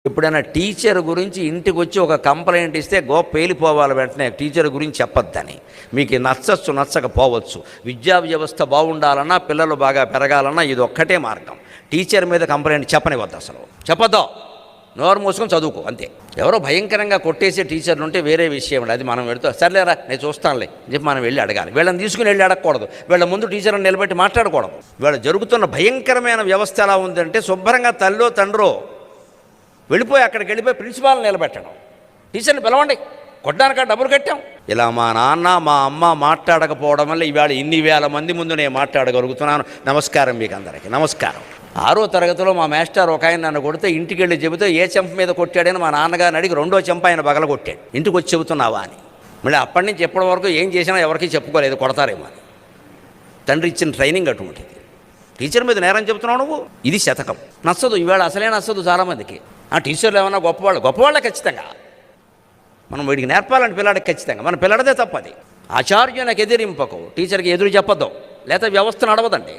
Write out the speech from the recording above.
ఎప్పుడైనా టీచర్ గురించి ఇంటికి వచ్చి ఒక కంప్లైంట్ ఇస్తే పేలిపోవాలి వెంటనే టీచర్ గురించి చెప్పొద్దని. మీకు నచ్చచ్చు నచ్చకపోవచ్చు, విద్యా వ్యవస్థ బాగుండాలన్నా పిల్లలు బాగా పెరగాలన్నా ఇది ఒక్కటే మార్గం. టీచర్ మీద కంప్లైంట్ చెప్పనివద్దు, అసలు చెప్పొద్దు, నోరు మూసుకొని చదువుకో అంతే. ఎవరో భయంకరంగా కొట్టేసే టీచర్లు ఉంటే వేరే విషయం, అది మనం వెళుతూ సర్లేరా నేను చూస్తానులే అని చెప్పి మనం వెళ్ళి అడగాలి. వీళ్ళని తీసుకుని వెళ్ళి అడగకూడదు, వీళ్ళ ముందు టీచర్ని నిలబెట్టి మాట్లాడకూడదు. వీళ్ళ జరుగుతున్న భయంకరమైన వ్యవస్థ ఎలా ఉందంటే శుభ్రంగా తల్లో తండ్రో వెళ్ళిపోయి అక్కడికి వెళ్ళిపోయి ప్రిన్సిపాల్ని నిలబెట్టడం, టీచర్ని పిలవండి, కొట్టడానికి డబ్బులు కట్టాం. ఇలా మా నాన్న మా అమ్మ మాట్లాడకపోవడం వల్ల ఇవాళ ఇన్ని వేల మంది ముందు నేను మాట్లాడగలుగుతున్నాను. నమస్కారం మీకు అందరికీ, నమస్కారం. 6వ తరగతిలో మా మాస్టర్ ఒక ఆయన నన్ను కొడితే ఇంటికి వెళ్ళి చెబితే ఏ చెంప మీద కొట్టాడని మా నాన్నగారిని అడిగి 2వ చెంప ఆయన బగల కొట్టాడు. ఇంటికి వచ్చి చెబుతున్నావా అని. మళ్ళీ అప్పటి నుంచి ఎప్పటి వరకు ఏం చేసినా ఎవరికి చెప్పుకోలేదు, కొడతారేమో అని. తండ్రి ఇచ్చిన ట్రైనింగ్ అటువంటిది. టీచర్ మీద నేరం చెబుతున్నావు నువ్వు, ఇది శతకం. నచ్చదు, ఇవాళ అసలే నచ్చదు చాలామందికి. ఆ టీచర్లు ఏమన్నా గొప్పవాళ్ళే ఖచ్చితంగా. మనం వీడికి నేర్పాలంటే పిల్లాడికి ఖచ్చితంగా, మన పిల్లడదే తప్పది. ఆచార్యునికి ఎదిరింపకు, టీచర్కి ఎదురు చెప్పొద్దు, లేకపోతే వ్యవస్థ నడవదండి.